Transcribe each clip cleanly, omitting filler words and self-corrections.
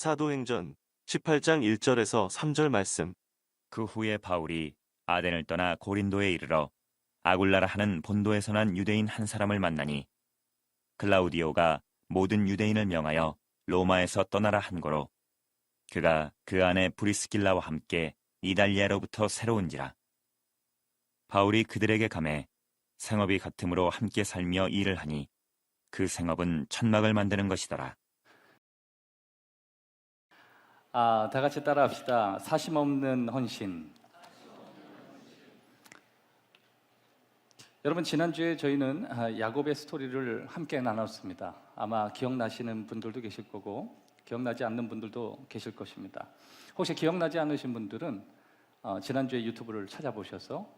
사도행전 18장 1절에서 3절 말씀. 그 후에 바울이 아덴을 떠나 고린도에 이르러 아굴라라 하는 본도에서 난 유대인 한 사람을 만나니 클라우디오가 모든 유대인을 명하여 로마에서 떠나라 한 거로 그가 그 안에 브리스길라와 함께 이달리아로부터 새로운지라. 바울이 그들에게 감해 생업이 같음으로 함께 살며 일을 하니 그 생업은 천막을 만드는 것이더라. 다 같이 따라합시다. 사심 없는 헌신. 여러분, 지난주에 저희는 야곱의 스토리를 함께 나눴습니다. 아마 기억나시는 분들도 계실 거고 기억나지 않는 분들도 계실 것입니다. 혹시 기억나지 않으신 분들은 지난주에 유튜브를 찾아보셔서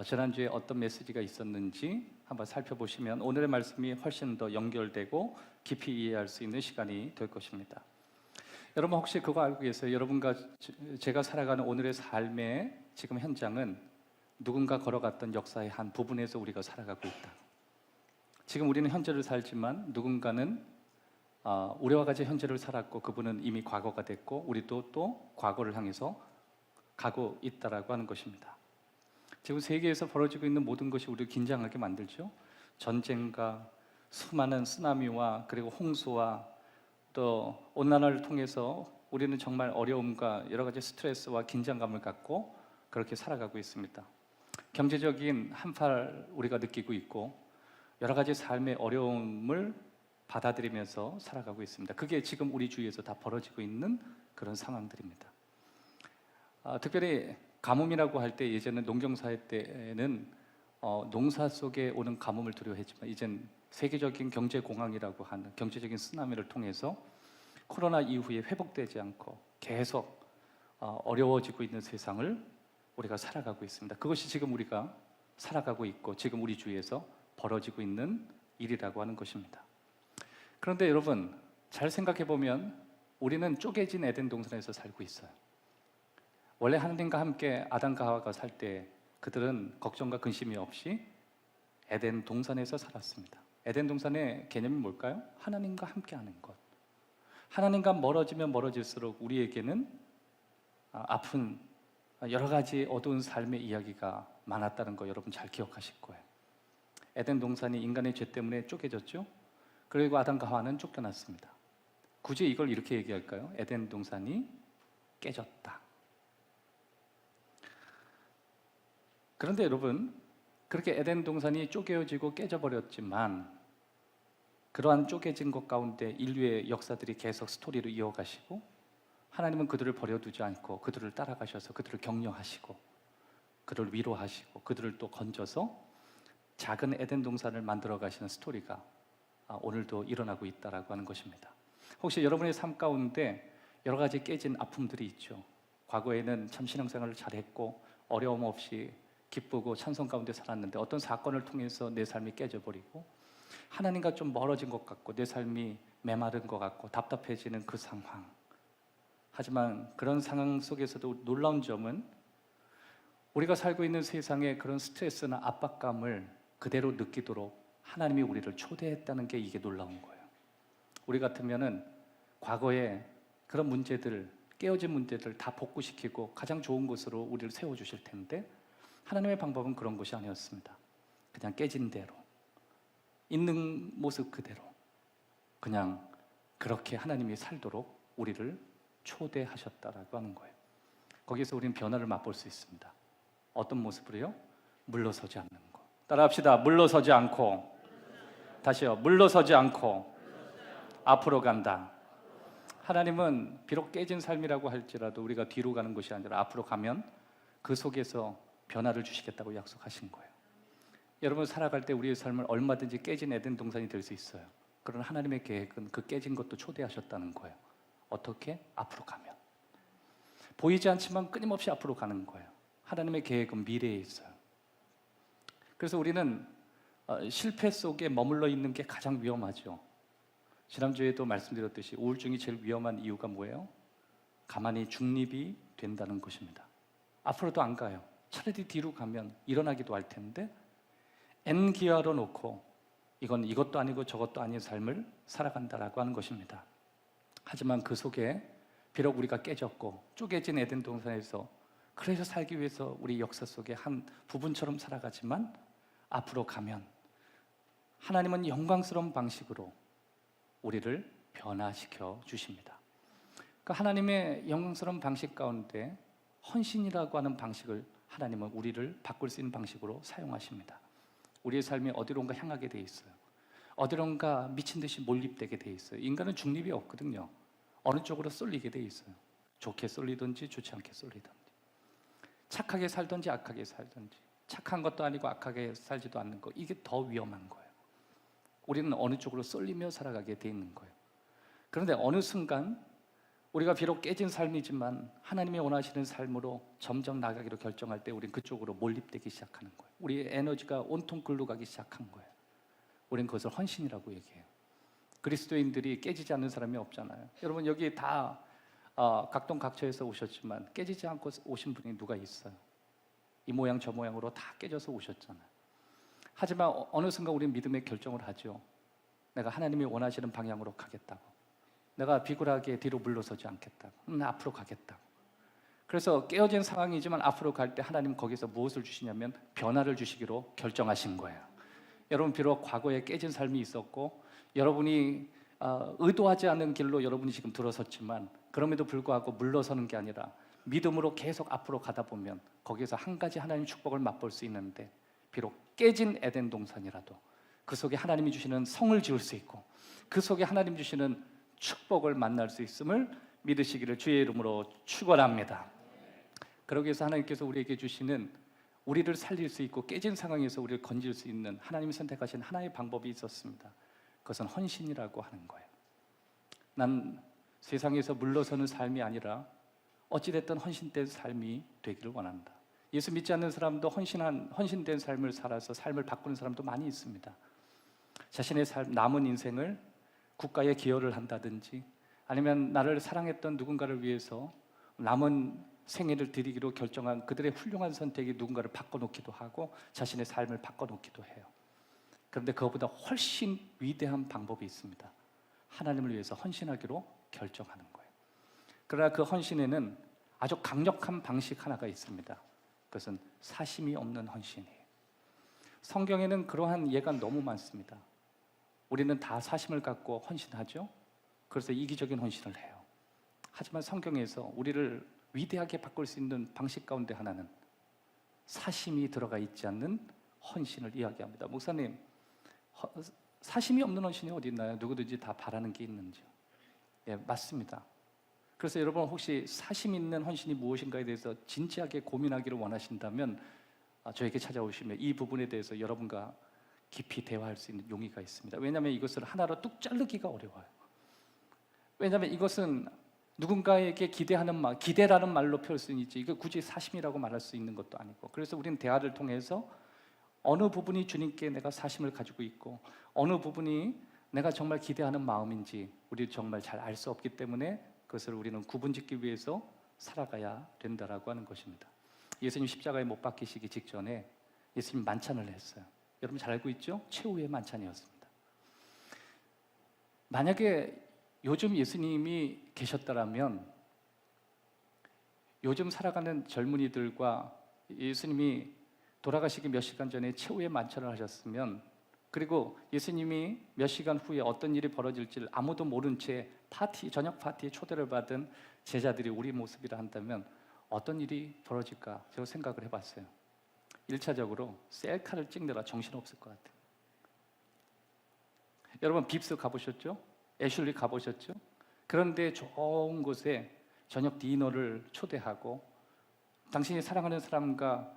지난주에 어떤 메시지가 있었는지 한번 살펴보시면 오늘의 말씀이 훨씬 더 연결되고 깊이 이해할 수 있는 시간이 될 것입니다. 여러분, 혹시 그거 알고 계세요? 여러분과 제가 살아가는 오늘의 삶의 지금 현장은 누군가 걸어갔던 역사의 한 부분에서 우리가 살아가고 있다. 지금 우리는 현재를 살지만 누군가는 우리와 같이 현재를 살았고 그분은 이미 과거가 됐고 우리도 또 과거를 향해서 가고 있다라고 하는 것입니다. 지금 세계에서 벌어지고 있는 모든 것이 우리를 긴장하게 만들죠. 전쟁과 수많은 쓰나미와 그리고 홍수와 또 온난화를 통해서 우리는 정말 어려움과 여러 가지 스트레스와 긴장감을 갖고 그렇게 살아가고 있습니다. 경제적인 한파를 우리가 느끼고 있고 여러 가지 삶의 어려움을 받아들이면서 살아가고 있습니다. 그게 지금 우리 주위에서 다 벌어지고 있는 그런 상황들입니다. 특별히 가뭄이라고 할 때 예전에 농경사회 때는 농사 속에 오는 가뭄을 두려워했지만 이젠 세계적인 경제공황이라고 하는 경제적인 쓰나미를 통해서 코로나 이후에 회복되지 않고 계속 어려워지고 있는 세상을 우리가 살아가고 있습니다. 그것이 지금 우리가 살아가고 있고 지금 우리 주위에서 벌어지고 있는 일이라고 하는 것입니다. 그런데 여러분, 잘 생각해 보면 우리는 쪼개진 에덴 동산에서 살고 있어요. 원래 하나님과 함께 아담과 하와가 살 때 그들은 걱정과 근심이 없이 에덴 동산에서 살았습니다. 에덴 동산의 개념이 뭘까요? 하나님과 함께하는 것. 하나님과 멀어지면 멀어질수록 우리에게는 아픈 여러 가지 어두운 삶의 이야기가 많았다는 거 여러분 잘 기억하실 거예요. 에덴 동산이 인간의 죄 때문에 쪼개졌죠. 그리고 아담과 하와는 쫓겨났습니다. 굳이 이걸 이렇게 얘기할까요? 에덴 동산이 깨졌다. 그런데 여러분, 그렇게 에덴 동산이 쪼개어지고 깨져버렸지만 그러한 쪼개진 것 가운데 인류의 역사들이 계속 스토리를 이어가시고 하나님은 그들을 버려두지 않고 그들을 따라가셔서 그들을 격려하시고 그들을 위로하시고 그들을 또 건져서 작은 에덴 동산을 만들어 가시는 스토리가 오늘도 일어나고 있다라고 하는 것입니다. 혹시 여러분의 삶 가운데 여러 가지 깨진 아픔들이 있죠. 과거에는 참 신앙생활을 잘했고 어려움 없이 기쁘고 찬송 가운데 살았는데 어떤 사건을 통해서 내 삶이 깨져버리고 하나님과 좀 멀어진 것 같고 내 삶이 메마른 것 같고 답답해지는 그 상황. 하지만 그런 상황 속에서도 놀라운 점은 우리가 살고 있는 세상의 그런 스트레스나 압박감을 그대로 느끼도록 하나님이 우리를 초대했다는 게 이게 놀라운 거예요. 우리 같으면은 과거에 그런 문제들, 깨어진 문제들 다 복구시키고 가장 좋은 곳으로 우리를 세워주실 텐데 하나님의 방법은 그런 것이 아니었습니다. 그냥 깨진 대로, 있는 모습 그대로 그냥 그렇게 하나님이 살도록 우리를 초대하셨다라고 하는 거예요. 거기서 우리는 변화를 맛볼 수 있습니다. 어떤 모습으로요? 물러서지 않는 거. 따라합시다. 물러서지 않고. 다시요. 물러서지 않고 앞으로 간다. 하나님은 비록 깨진 삶이라고 할지라도 우리가 뒤로 가는 것이 아니라 앞으로 가면 그 속에서 변화를 주시겠다고 약속하신 거예요. 여러분, 살아갈 때 우리의 삶을 얼마든지 깨진 에덴 동산이 될 수 있어요. 그러나 하나님의 계획은 그 깨진 것도 초대하셨다는 거예요. 어떻게? 앞으로 가면. 보이지 않지만 끊임없이 앞으로 가는 거예요. 하나님의 계획은 미래에 있어요. 그래서 우리는 실패 속에 머물러 있는 게 가장 위험하죠. 지난주에도 말씀드렸듯이 우울증이 제일 위험한 이유가 뭐예요? 가만히 중립이 된다는 것입니다. 앞으로도 안 가요. 차라리 뒤로 가면 일어나기도 할 텐데 N기어로 놓고 이건 이것도 아니고 저것도 아닌 삶을 살아간다라고 하는 것입니다. 하지만 그 속에 비록 우리가 깨졌고 쪼개진 에덴 동산에서 그래서 살기 위해서 우리 역사 속의 한 부분처럼 살아가지만 앞으로 가면 하나님은 영광스러운 방식으로 우리를 변화시켜 주십니다. 그 하나님의 영광스러운 방식 가운데 헌신이라고 하는 방식을 하나님은 우리를 바꿀 수 있는 방식으로 사용하십니다. 우리의 삶이 어디론가 향하게 돼 있어요. 어디론가 미친 듯이 몰입되게 돼 있어요. 인간은 중립이 없거든요. 어느 쪽으로 쏠리게 돼 있어요. 좋게 쏠리든지 좋지 않게 쏠리든지, 착하게 살든지 악하게 살든지, 착한 것도 아니고 악하게 살지도 않는 거, 이게 더 위험한 거예요. 우리는 어느 쪽으로 쏠리며 살아가게 돼 있는 거예요. 그런데 어느 순간 우리가 비록 깨진 삶이지만 하나님이 원하시는 삶으로 점점 나가기로 결정할 때 우리는 그쪽으로 몰입되기 시작하는 거예요. 우리의 에너지가 온통 글로 가기 시작한 거예요. 우리는 그것을 헌신이라고 얘기해요. 그리스도인들이 깨지지 않는 사람이 없잖아요. 여러분 여기 다 각동각처에서 오셨지만 깨지지 않고 오신 분이 누가 있어요? 이 모양 저 모양으로 다 깨져서 오셨잖아요. 하지만 어느 순간 우리는 믿음의 결정을 하죠. 내가 하나님이 원하시는 방향으로 가겠다고. 내가 비굴하게 뒤로 물러서지 않겠다고. 나 앞으로 가겠다고. 그래서 깨어진 상황이지만 앞으로 갈 때 하나님 거기서 무엇을 주시냐면 변화를 주시기로 결정하신 거예요. 여러분 비록 과거에 깨진 삶이 있었고 여러분이 의도하지 않은 길로 여러분이 지금 들어섰지만 그럼에도 불구하고 물러서는 게 아니라 믿음으로 계속 앞으로 가다 보면 거기에서 한 가지 하나님 축복을 맛볼 수 있는데, 비록 깨진 에덴 동산이라도 그 속에 하나님이 주시는 성을 지을 수 있고 그 속에 하나님 주시는 축복을 만날 수 있음을 믿으시기를 주의 이름으로 축원합니다. 그러기 위해서 하나님께서 우리에게 주시는, 우리를 살릴 수 있고 깨진 상황에서 우리를 건질 수 있는 하나님이 선택하신 하나의 방법이 있었습니다. 그것은 헌신이라고 하는 거예요. 난 세상에서 물러서는 삶이 아니라 어찌됐든 헌신된 삶이 되기를 원한다. 예수 믿지 않는 사람도 헌신된 삶을 살아서 삶을 바꾸는 사람도 많이 있습니다. 자신의 남은 인생을 국가에 기여를 한다든지 아니면 나를 사랑했던 누군가를 위해서 남은 생애를 드리기로 결정한 그들의 훌륭한 선택이 누군가를 바꿔놓기도 하고 자신의 삶을 바꿔놓기도 해요. 그런데 그것보다 훨씬 위대한 방법이 있습니다. 하나님을 위해서 헌신하기로 결정하는 거예요. 그러나 그 헌신에는 아주 강력한 방식 하나가 있습니다. 그것은 사심이 없는 헌신이에요. 성경에는 그러한 예가 너무 많습니다. 우리는 다 사심을 갖고 헌신하죠. 그래서 이기적인 헌신을 해요. 하지만 성경에서 우리를 위대하게 바꿀 수 있는 방식 가운데 하나는 사심이 들어가 있지 않는 헌신을 이야기합니다. 목사님, 사심이 없는 헌신이 어디 있나요? 누구든지 다 바라는 게 있는지요? 예, 맞습니다. 그래서 여러분 혹시 사심 있는 헌신이 무엇인가에 대해서 진지하게 고민하기를 원하신다면 저에게 찾아오시면 이 부분에 대해서 여러분과 깊이 대화할 수 있는 용의가 있습니다. 왜냐하면 이것을 하나로 뚝 자르기가 어려워요. 왜냐하면 이것은 누군가에게 기대라는 말로 표현할 수 있지, 이거 굳이 사심이라고 말할 수 있는 것도 아니고, 그래서 우리는 대화를 통해서 어느 부분이 주님께 내가 사심을 가지고 있고 어느 부분이 내가 정말 기대하는 마음인지 우리 정말 잘 알 수 없기 때문에 그것을 우리는 구분짓기 위해서 살아가야 된다라고 하는 것입니다. 예수님 십자가에 못 박히시기 직전에 예수님 만찬을 했어요. 여러분 잘 알고 있죠? 최후의 만찬이었습니다. 만약에 요즘 예수님이 계셨다라면 요즘 살아가는 젊은이들과 예수님이 돌아가시기 몇 시간 전에 최후의 만찬을 하셨으면, 그리고 예수님이 몇 시간 후에 어떤 일이 벌어질지를 아무도 모른 채 저녁 파티에 초대를 받은 제자들이 우리 모습이라 한다면 어떤 일이 벌어질까 제가 생각을 해봤어요. 1차적으로 셀카를 찍느라 정신없을 것 같아요. 여러분 빕스 가보셨죠? 애슐리 가보셨죠? 그런데 좋은 곳에 저녁 디너를 초대하고 당신이 사랑하는 사람과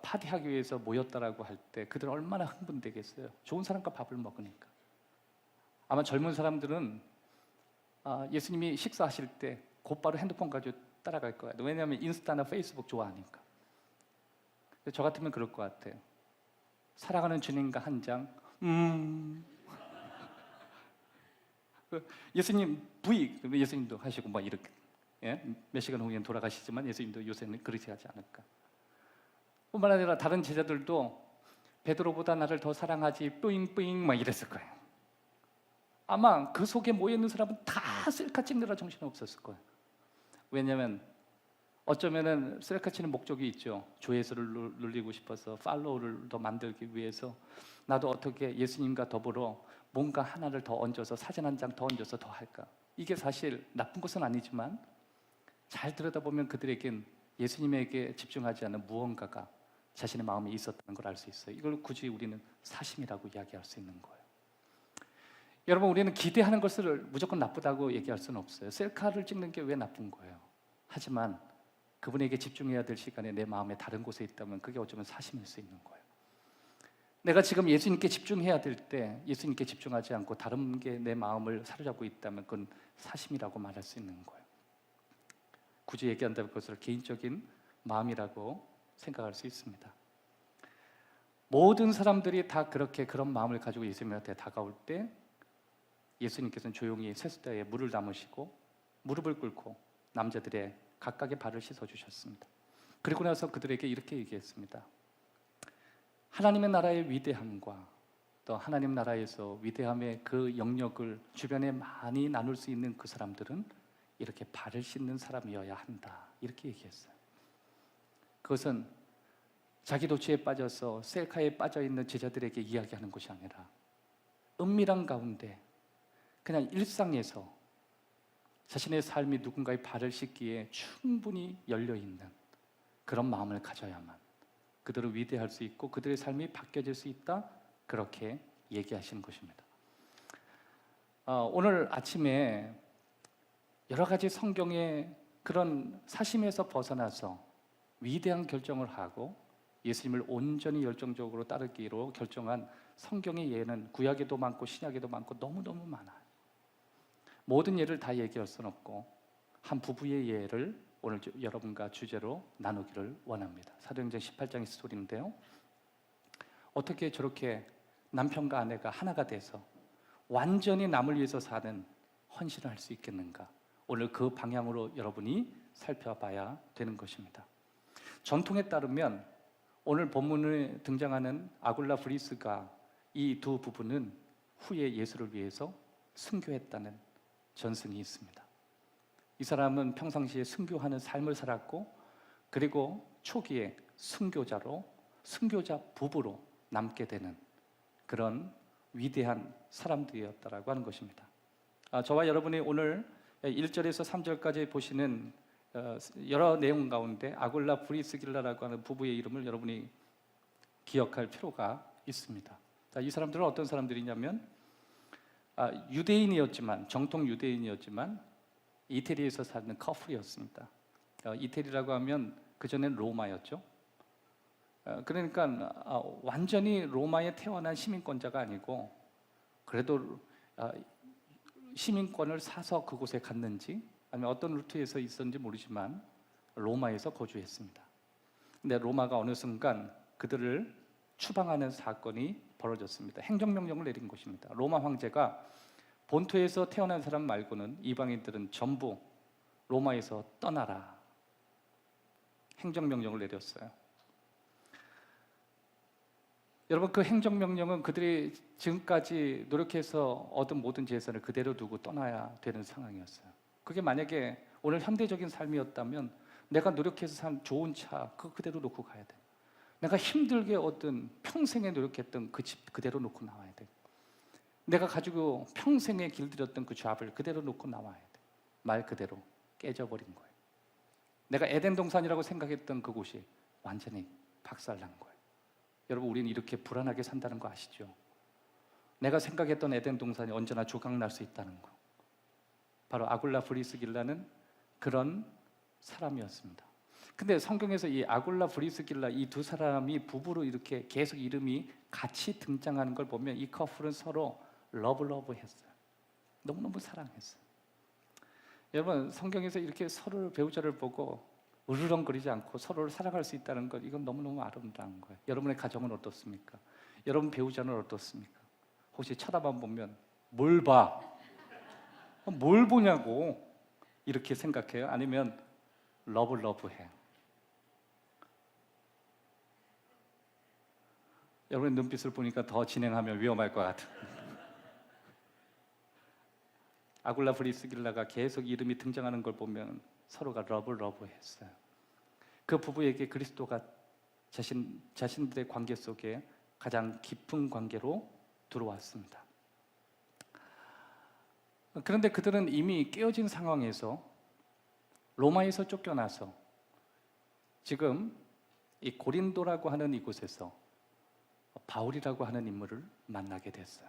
파티하기 위해서 모였다라고 할 때 그들 얼마나 흥분되겠어요. 좋은 사람과 밥을 먹으니까. 아마 젊은 사람들은 예수님이 식사하실 때 곧바로 핸드폰 가지고 따라갈 거예요. 왜냐하면 인스타나 페이스북 좋아하니까. 저 같으면 그럴 것 같아요. 사랑하는 주님과 한 장. 예수님 V, 예수님도 하시고 뭐 이렇게, 예? 몇 시간 후에 돌아가시지만 예수님도 요새는 그렇게 하지 않을까. 뿐만 아니라 다른 제자들도 베드로보다 나를 더 사랑하지 뿌잉뿌잉 막 이랬을 거예요. 아마 그 속에 모여있는 사람은 다 셀카 찍느라 정신없었을 거예요. 왜냐하면 어쩌면은 셀카 치는 목적이 있죠. 조회수를 눌리고 싶어서, 팔로우를 더 만들기 위해서 나도 어떻게 예수님과 더불어 뭔가 하나를 더 얹어서, 사진 한 장 더 얹어서 더 할까. 이게 사실 나쁜 것은 아니지만 잘 들여다보면 그들에겐 예수님에게 집중하지 않은 무언가가 자신의 마음에 있었다는 걸 알 수 있어요. 이걸 굳이 우리는 사심이라고 이야기할 수 있는 거예요. 여러분, 우리는 기대하는 것을 무조건 나쁘다고 얘기할 수는 없어요. 셀카를 찍는 게 왜 나쁜 거예요? 하지만 그분에게 집중해야 될 시간에 내 마음에 다른 곳에 있다면 그게 어쩌면 사심일 수 있는 거예요. 내가 지금 예수님께 집중해야 될 때 예수님께 집중하지 않고 다른 게 내 마음을 사로잡고 있다면 그건 사심이라고 말할 수 있는 거예요. 굳이 얘기한다면 그것을 개인적인 마음이라고 생각할 수 있습니다. 모든 사람들이 다 그렇게 그런 마음을 가지고 예수님한테 다가올 때 예수님께서는 조용히 세숫대에 물을 담으시고 무릎을 꿇고 남자들의 각각의 발을 씻어주셨습니다. 그리고 나서 그들에게 이렇게 얘기했습니다. 하나님의 나라의 위대함과 또 하나님 나라에서 위대함의 그 영역을 주변에 많이 나눌 수 있는 그 사람들은 이렇게 발을 씻는 사람이어야 한다. 이렇게 얘기했어요. 그것은 자기 도취에 빠져서 셀카에 빠져있는 제자들에게 이야기하는 것이 아니라 은밀한 가운데 그냥 일상에서 자신의 삶이 누군가의 발을 씻기에 충분히 열려있는 그런 마음을 가져야만 그들을 위대할 수 있고 그들의 삶이 바뀌어질 수 있다. 그렇게 얘기하시는 것입니다. 오늘 아침에 여러 가지 성경의 그런 사심에서 벗어나서 위대한 결정을 하고 예수님을 온전히 열정적으로 따르기로 결정한 성경의 예는 구약에도 많고 신약에도 많고 너무너무 많아요. 모든 예를 다 얘기할 수는 없고 한 부부의 예를 오늘 여러분과 주제로 나누기를 원합니다. 사도행전 18장의 스토리인데요. 어떻게 저렇게 남편과 아내가 하나가 돼서 완전히 남을 위해서 사는 헌신을 할 수 있겠는가? 오늘 그 방향으로 여러분이 살펴봐야 되는 것입니다. 전통에 따르면 오늘 본문에 등장하는 아굴라 브리스가 이 두 부부는 후에 예수를 위해서 순교했다는 전승이 있습니다. 이 사람은 평상시에 순교하는 삶을 살았고 그리고 초기에 순교자로 순교자 부부로 남게 되는 그런 위대한 사람들이었다라고 하는 것입니다. 저와 여러분이 오늘 1절에서 3절까지 보시는 여러 내용 가운데 아굴라 브리스길라라고 하는 부부의 이름을 여러분이 기억할 필요가 있습니다. 이 사람들은 어떤 사람들이냐면 유대인이었지만 정통 유대인이었지만 이태리에서 사는 커플이었습니다. 이태리라고 하면 그전엔 로마였죠. 그러니까 완전히 로마에 태어난 시민권자가 아니고 그래도 시민권을 사서 그곳에 갔는지 아니면 어떤 루트에서 있었는지 모르지만 로마에서 거주했습니다. 근데 로마가 어느 순간 그들을 추방하는 사건이 벌어졌습니다. 행정명령을 내린 것입니다. 로마 황제가 본토에서 태어난 사람 말고는 이방인들은 전부 로마에서 떠나라. 행정명령을 내렸어요. 여러분, 그 행정명령은 그들이 지금까지 노력해서 얻은 모든 재산을 그대로 두고 떠나야 되는 상황이었어요. 그게 만약에 오늘 현대적인 삶이었다면 내가 노력해서 산 좋은 차 그거 그대로 놓고 가야 돼. 내가 힘들게 얻은 평생에 노력했던 그 집 그대로 놓고 나와야 돼. 내가 가지고 평생에 길들였던 그 잡을 그대로 놓고 나와야 돼. 말 그대로 깨져버린 거예요. 내가 에덴 동산이라고 생각했던 그곳이 완전히 박살난 거예요. 여러분, 우리는 이렇게 불안하게 산다는 거 아시죠? 내가 생각했던 에덴 동산이 언제나 조각날 수 있다는 거. 바로 아굴라 브리스길라는 그런 사람이었습니다. 근데 성경에서 이 아굴라 브리스길라 이 두 사람이 부부로 이렇게 계속 이름이 같이 등장하는 걸 보면 이 커플은 서로 러브했어요. 너무너무 사랑했어요. 여러분, 성경에서 이렇게 서로를 배우자를 보고 으르렁거리지 않고 서로를 사랑할 수 있다는 것, 이건 너무너무 아름다운 거예요. 여러분의 가정은 어떻습니까? 여러분 배우자는 어떻습니까? 혹시 쳐다만 보면 뭘 봐? 뭘 보냐고 이렇게 생각해요? 아니면 러브해요? 여러분의 눈빛을 보니까 더 진행하면 위험할 것 같아요. 아굴라 브리스길라가 계속 이름이 등장하는 걸 보면 서로가 러브했어요. 그 부부에게 그리스도가 자신들의 관계 속에 가장 깊은 관계로 들어왔습니다. 그런데 그들은 이미 깨어진 상황에서 로마에서 쫓겨나서 지금 이 고린도라고 하는 이곳에서 바울이라고 하는 인물을 만나게 됐어요.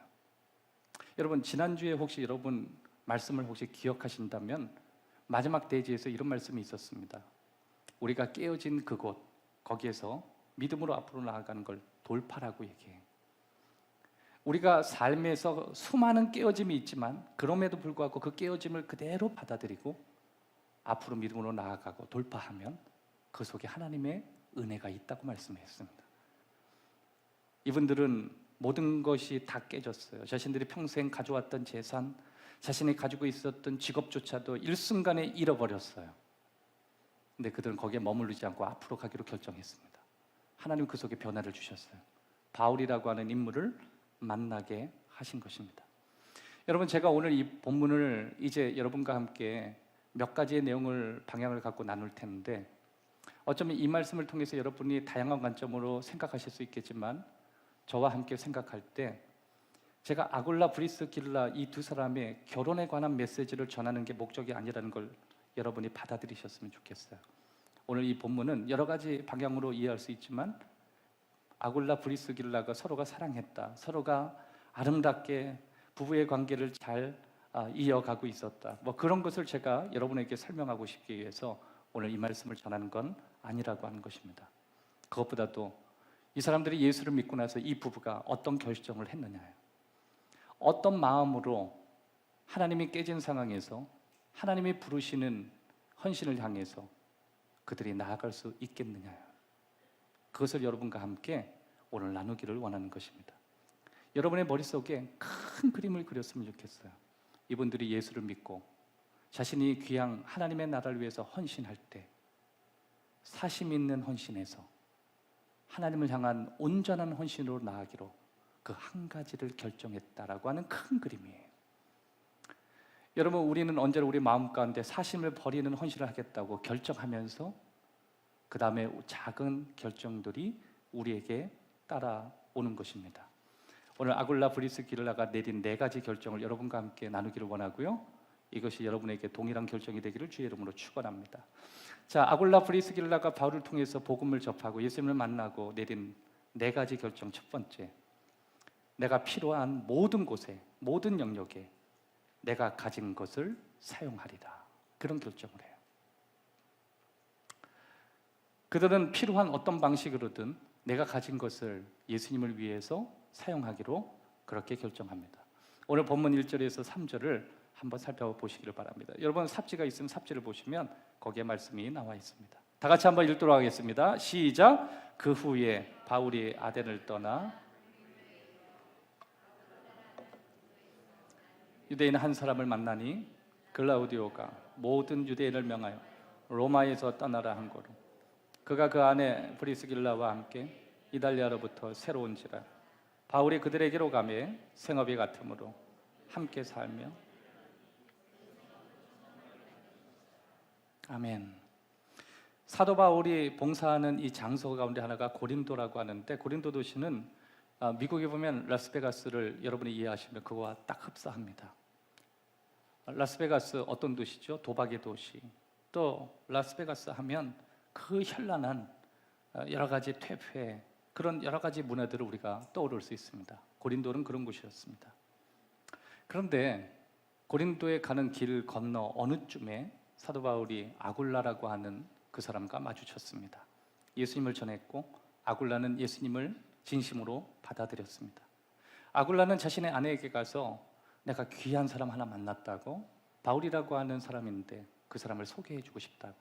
여러분, 지난주에 혹시 여러분 말씀을 혹시 기억하신다면 마지막 대지에서 이런 말씀이 있었습니다. 우리가 깨어진 그곳, 거기에서 믿음으로 앞으로 나아가는 걸 돌파라고 얘기해요. 우리가 삶에서 수많은 깨어짐이 있지만 그럼에도 불구하고 그 깨어짐을 그대로 받아들이고 앞으로 믿음으로 나아가고 돌파하면 그 속에 하나님의 은혜가 있다고 말씀했습니다. 이분들은 모든 것이 다 깨졌어요. 자신들이 평생 가져왔던 재산, 자신이 가지고 있었던 직업조차도 일순간에 잃어버렸어요. 근데 그들은 거기에 머무르지 않고 앞으로 가기로 결정했습니다. 하나님 그 속에 변화를 주셨어요. 바울이라고 하는 인물을 만나게 하신 것입니다. 여러분, 제가 오늘 이 본문을 이제 여러분과 함께 몇 가지의 내용을 방향을 갖고 나눌 텐데 어쩌면 이 말씀을 통해서 여러분이 다양한 관점으로 생각하실 수 있겠지만 저와 함께 생각할 때 제가 아굴라 브리스길라 이 두 사람의 결혼에 관한 메시지를 전하는 게 목적이 아니라는 걸 여러분이 받아들이셨으면 좋겠어요. 오늘 이 본문은 여러 가지 방향으로 이해할 수 있지만 아굴라 브리스길라가 서로가 사랑했다, 서로가 아름답게 부부의 관계를 잘 이어가고 있었다, 뭐 그런 것을 제가 여러분에게 설명하고 싶기 위해서 오늘 이 말씀을 전하는 건 아니라고 하는 것입니다. 그것보다도 이 사람들이 예수를 믿고 나서 이 부부가 어떤 결정을 했느냐예요. 어떤 마음으로 하나님이 깨진 상황에서 하나님이 부르시는 헌신을 향해서 그들이 나아갈 수 있겠느냐요. 그것을 여러분과 함께 오늘 나누기를 원하는 것입니다. 여러분의 머릿속에 큰 그림을 그렸으면 좋겠어요. 이분들이 예수를 믿고 자신이 귀한 하나님의 나라를 위해서 헌신할 때 사심 있는 헌신에서 하나님을 향한 온전한 헌신으로 나아가기로 그 한 가지를 결정했다라고 하는 큰 그림이에요. 여러분, 우리는 언제나 우리 마음 가운데 사심을 버리는 헌신을 하겠다고 결정하면서 그 다음에 작은 결정들이 우리에게 따라오는 것입니다. 오늘 아굴라 브리스길라가 내린 4가지 결정을 여러분과 함께 나누기를 원하고요. 이것이 여러분에게 동일한 결정이 되기를 주의 이름으로 축원합니다. 자, 아굴라 브리스길라가 바울을 통해서 복음을 접하고 예수님을 만나고 내린 4가지 결정. 첫 번째, 내가 필요한 모든 곳에, 모든 영역에 내가 가진 것을 사용하리라. 그런 결정을 해요. 그들은 필요한 어떤 방식으로든 내가 가진 것을 예수님을 위해서 사용하기로 그렇게 결정합니다. 오늘 본문 1절에서 3절을 한번 살펴보시기를 바랍니다. 여러분, 삽지가 있으면 삽지를 보시면 거기에 말씀이 나와 있습니다. 다 같이 한번 읽도록 하겠습니다. 시작. 그 후에 바울이 아덴을 떠나 유대인 한 사람을 만나니 글라우디오가 모든 유대인을 명하여 로마에서 떠나라 한 거로 그가 그 안에 브리스길라와 함께 이달리아로부터 새로 온지라 바울이 그들에게로 가매 생업이 같으므로 함께 살며. 아멘. 사도 바울이 봉사하는 이 장소 가운데 하나가 고린도라고 하는데, 고린도 도시는 미국에 보면 라스베가스를 여러분이 이해하시면 그거와 딱 흡사합니다. 라스베가스 어떤 도시죠? 도박의 도시. 또 라스베가스 하면 그 현란한 여러 가지 퇴폐, 그런 여러 가지 문화들을 우리가 떠오를 수 있습니다. 고린도는 그런 곳이었습니다. 그런데 고린도에 가는 길 건너 어느 쯤에 사도 바울이 아굴라라고 하는 그 사람과 마주쳤습니다. 예수님을 전했고 아굴라는 예수님을 진심으로 받아들였습니다. 아굴라는 자신의 아내에게 가서 내가 귀한 사람 하나 만났다고, 바울이라고 하는 사람인데 그 사람을 소개해주고 싶다고.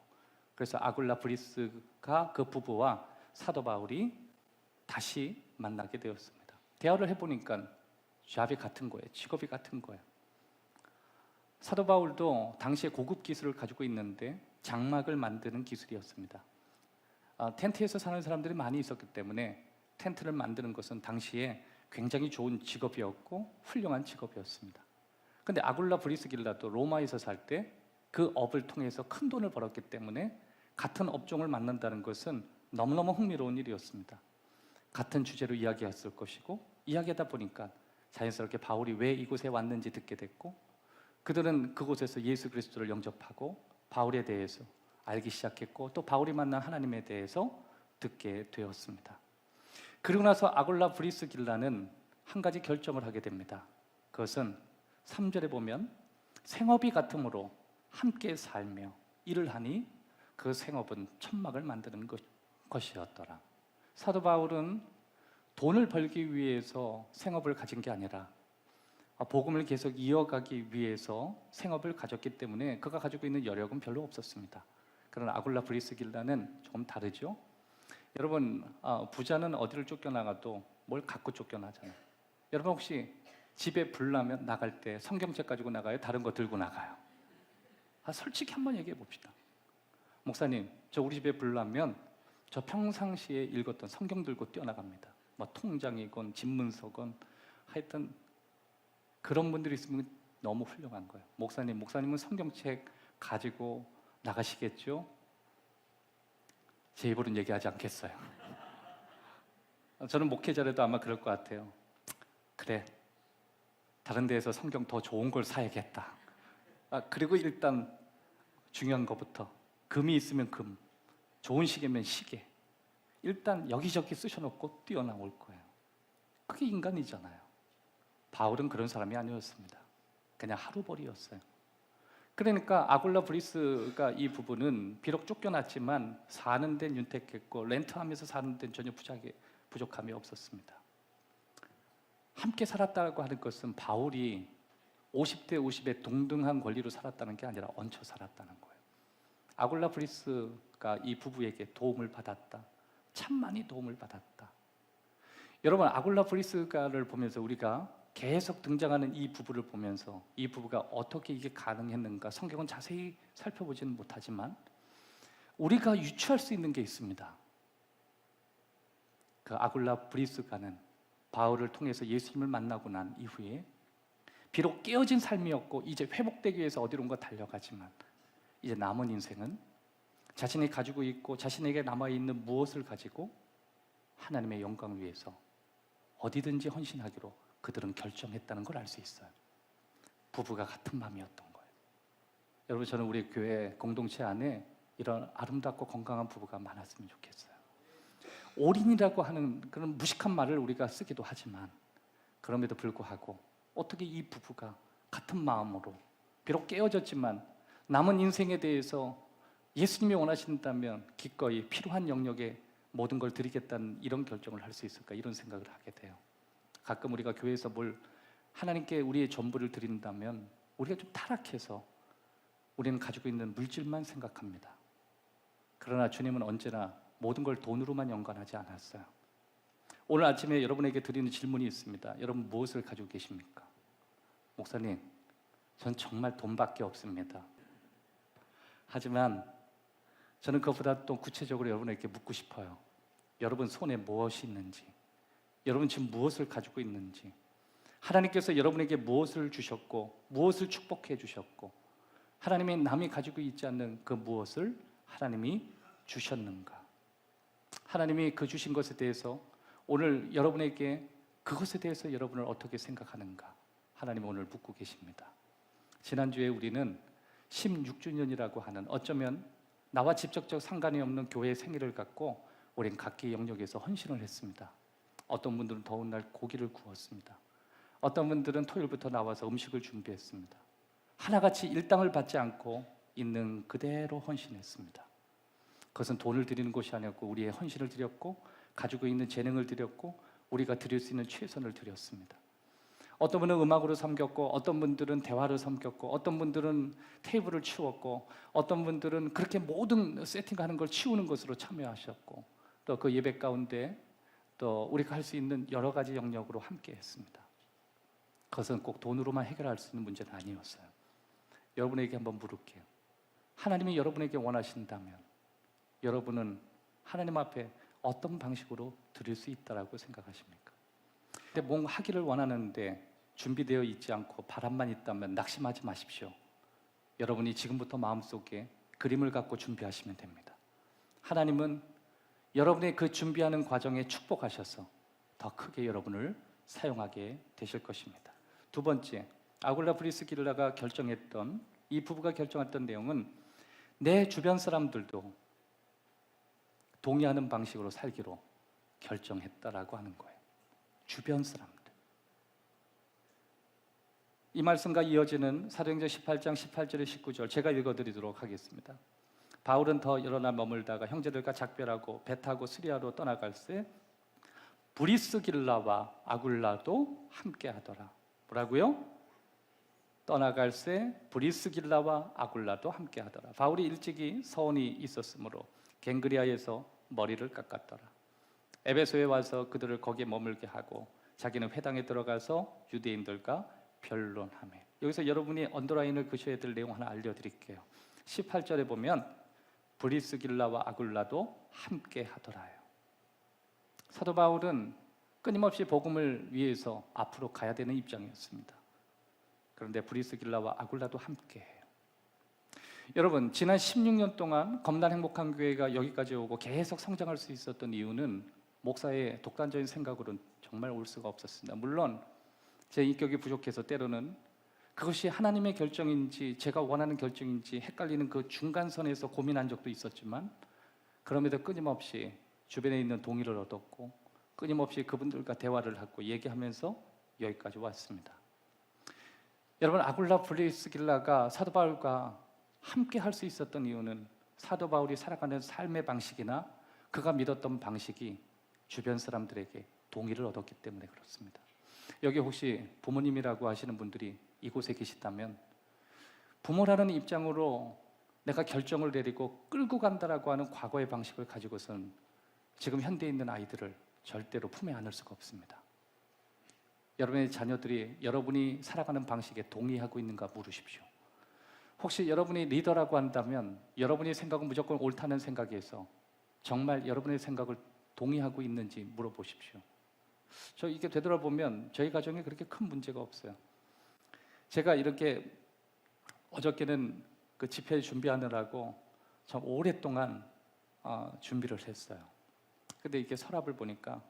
그래서 아굴라 브리스가 그 부부와 사도 바울이 다시 만나게 되었습니다. 대화를 해보니까 잡이 같은 거예요. 직업이 같은 거예요. 사도 바울도 당시에 고급 기술을 가지고 있는데 장막을 만드는 기술이었습니다. 텐트에서 사는 사람들이 많이 있었기 때문에 텐트를 만드는 것은 당시에 굉장히 좋은 직업이었고 훌륭한 직업이었습니다. 근데 아굴라 브리스길라도 로마에서 살 때 그 업을 통해서 큰 돈을 벌었기 때문에 같은 업종을 만난다는 것은 너무너무 흥미로운 일이었습니다. 같은 주제로 이야기했을 것이고, 이야기하다 보니까 자연스럽게 바울이 왜 이곳에 왔는지 듣게 됐고, 그들은 그곳에서 예수 그리스도를 영접하고 바울에 대해서 알기 시작했고, 또 바울이 만난 하나님에 대해서 듣게 되었습니다. 그리고 나서 아굴라 브리스길라는 한 가지 결정을 하게 됩니다. 그것은 3절에 보면 생업이 같음으로 함께 살며 일을 하니 그 생업은 천막을 만드는 것이었더라. 사도 바울은 돈을 벌기 위해서 생업을 가진 게 아니라 복음을 계속 이어가기 위해서 생업을 가졌기 때문에 그가 가지고 있는 여력은 별로 없었습니다. 그러나 아굴라 브리스길라는 조금 다르죠. 여러분, 부자는 어디를 쫓겨나가도 뭘 갖고 쫓겨나잖아요. 여러분 혹시 집에 불 나면 나갈 때 성경책 가지고 나가요? 다른 거 들고 나가요? 솔직히 한번 얘기해 봅시다. 목사님, 저 우리 집에 불 나면 저 평상시에 읽었던 성경 들고 뛰어나갑니다. 뭐 통장이건 집문서건 하여튼 그런 분들이 있으면 너무 훌륭한 거예요. 목사님은 성경책 가지고 나가시겠죠? 제 입으로는 얘기하지 않겠어요. 저는 목회자라도 아마 그럴 것 같아요. 그래, 다른 데에서 성경 더 좋은 걸 사야겠다. 그리고 일단 중요한 것부터 금이 있으면 금, 좋은 시계면 시계, 일단 여기저기 쓰셔놓고 뛰어나올 거예요. 그게 인간이잖아요. 바울은 그런 사람이 아니었습니다. 그냥 하루벌이였어요. 그러니까 아굴라 브리스가 이 부분은 비록 쫓겨났지만 사는 데는 윤택했고 렌트하면서 사는 데는 전혀 부족함이 없었습니다. 함께 살았다고 하는 것은 바울이 50대 50의 동등한 권리로 살았다는 게 아니라 얹혀 살았다는 거예요. 아굴라 브리스가 이 부부에게 도움을 받았다. 참 많이 도움을 받았다. 여러분, 아굴라 브리스가를 보면서 우리가 계속 등장하는 이 부부를 보면서 이 부부가 어떻게 이게 가능했는가 성경은 자세히 살펴보지는 못하지만 우리가 유추할 수 있는 게 있습니다. 그 아굴라 브리스가는 바울을 통해서 예수님을 만나고 난 이후에 비록 깨어진 삶이었고 이제 회복되기 위해서 어디론가 달려가지만 이제 남은 인생은 자신이 가지고 있고 자신에게 남아있는 무엇을 가지고 하나님의 영광을 위해서 어디든지 헌신하기로 그들은 결정했다는 걸 알 수 있어요. 부부가 같은 마음이었던 거예요. 여러분, 저는 우리 교회 공동체 안에 이런 아름답고 건강한 부부가 많았으면 좋겠어요. 올인이라고 하는 그런 무식한 말을 우리가 쓰기도 하지만 그럼에도 불구하고 어떻게 이 부부가 같은 마음으로 비록 깨어졌지만 남은 인생에 대해서 예수님이 원하신다면 기꺼이 필요한 영역에 모든 걸 드리겠다는 이런 결정을 할 수 있을까, 이런 생각을 하게 돼요. 가끔 우리가 교회에서 뭘 하나님께 우리의 전부를 드린다면 우리가 좀 타락해서 우리는 가지고 있는 물질만 생각합니다. 그러나 주님은 언제나 모든 걸 돈으로만 연관하지 않았어요. 오늘 아침에 여러분에게 드리는 질문이 있습니다. 여러분 무엇을 가지고 계십니까? 목사님, 전 정말 돈밖에 없습니다. 하지만 저는 그것보다 또 구체적으로 여러분에게 묻고 싶어요. 여러분 손에 무엇이 있는지, 여러분 지금 무엇을 가지고 있는지, 하나님께서 여러분에게 무엇을 주셨고 무엇을 축복해 주셨고 하나님이 남이 가지고 있지 않는 그 무엇을 하나님이 주셨는가, 하나님이 그 주신 것에 대해서 오늘 여러분에게 그것에 대해서 여러분을 어떻게 생각하는가, 하나님 오늘 묻고 계십니다. 지난주에 우리는 16주년이라고 하는, 어쩌면 나와 직접적 상관이 없는 교회의 생일을 갖고 우린 각기 영역에서 헌신을 했습니다. 어떤 분들은 더운 날 고기를 구웠습니다. 어떤 분들은 토요일부터 나와서 음식을 준비했습니다. 하나같이 일당을 받지 않고 있는 그대로 헌신했습니다. 그것은 돈을 드리는 것이 아니었고 우리의 헌신을 드렸고 가지고 있는 재능을 드렸고 우리가 드릴 수 있는 최선을 드렸습니다. 어떤 분은 음악으로 섬겼고 어떤 분들은 대화를 섬겼고 어떤 분들은 테이블을 치웠고 어떤 분들은 그렇게 모든 세팅하는 걸 치우는 것으로 참여하셨고 또 그 예배 가운데 또 우리가 할 수 있는 여러 가지 영역으로 함께 했습니다. 그것은 꼭 돈으로만 해결할 수 있는 문제는 아니었어요. 여러분에게 한번 물을게요. 하나님이 여러분에게 원하신다면 여러분은 하나님 앞에 어떤 방식으로 드릴 수 있다라고 생각하십니까? 근데 뭔가 하기를 원하는데 준비되어 있지 않고 바람만 있다면 낙심하지 마십시오. 여러분이 지금부터 마음속에 그림을 갖고 준비하시면 됩니다. 하나님은 여러분의 그 준비하는 과정에 축복하셔서 더 크게 여러분을 사용하게 되실 것입니다. 두 번째, 아굴라 브리스길라가 결정했던, 이 부부가 결정했던 내용은 내 주변 사람들도 동의하는 방식으로 살기로 결정했다라고 하는 거예요. 주변 사람들. 이 말씀과 이어지는 사도행전 18장 18절에 19절 제가 읽어드리도록 하겠습니다. 바울은 더 여러 날 머물다가 형제들과 작별하고 배 타고 스리아로 떠나갈새 브리스길라와 아굴라도 함께하더라. 뭐라고요? 떠나갈새 브리스길라와 아굴라도 함께하더라. 바울이 일찍이 서원이 있었으므로 갱그리아에서 머리를 깎았더라. 에베소에 와서 그들을 거기에 머물게 하고 자기는 회당에 들어가서 유대인들과 변론하며. 여기서 여러분이 언더라인을 그셔야 될 내용 하나 알려드릴게요. 18절에 보면 브리스길라와 아굴라도 함께 하더라요. 사도 바울은 끊임없이 복음을 위해서 앞으로 가야 되는 입장이었습니다. 그런데 브리스길라와 아굴라도 함께 해요. 여러분, 지난 16년 동안 검단 행복한 교회가 여기까지 오고 계속 성장할 수 있었던 이유는 목사의 독단적인 생각으로는 정말 올 수가 없었습니다. 물론 제 인격이 부족해서 때로는 그것이 하나님의 결정인지 제가 원하는 결정인지 헷갈리는 그 중간선에서 고민한 적도 있었지만, 그럼에도 끊임없이 주변에 있는 동의를 얻었고 끊임없이 그분들과 대화를 하고 얘기하면서 여기까지 왔습니다. 여러분, 아굴라 브리스길라가 사도 바울과 함께 할 수 있었던 이유는 사도 바울이 살아가는 삶의 방식이나 그가 믿었던 방식이 주변 사람들에게 동의를 얻었기 때문에 그렇습니다. 여기 혹시 부모님이라고 하시는 분들이 이곳에 계시다면, 부모라는 입장으로 내가 결정을 내리고 끌고 간다라고 하는 과거의 방식을 가지고선 지금 현대에 있는 아이들을 절대로 품에 안을 수가 없습니다. 여러분의 자녀들이 여러분이 살아가는 방식에 동의하고 있는가 물으십시오. 혹시 여러분이 리더라고 한다면 여러분의 생각은 무조건 옳다는 생각에서 정말 여러분의 생각을 동의하고 있는지 물어보십시오. 저 이게 되돌아보면 저희 가정에 그렇게 큰 문제가 없어요. 제가 이렇게 어저께는 그 집회 준비하느라고 참 오랫동안 준비를 했어요. 근데 이렇게 서랍을 보니까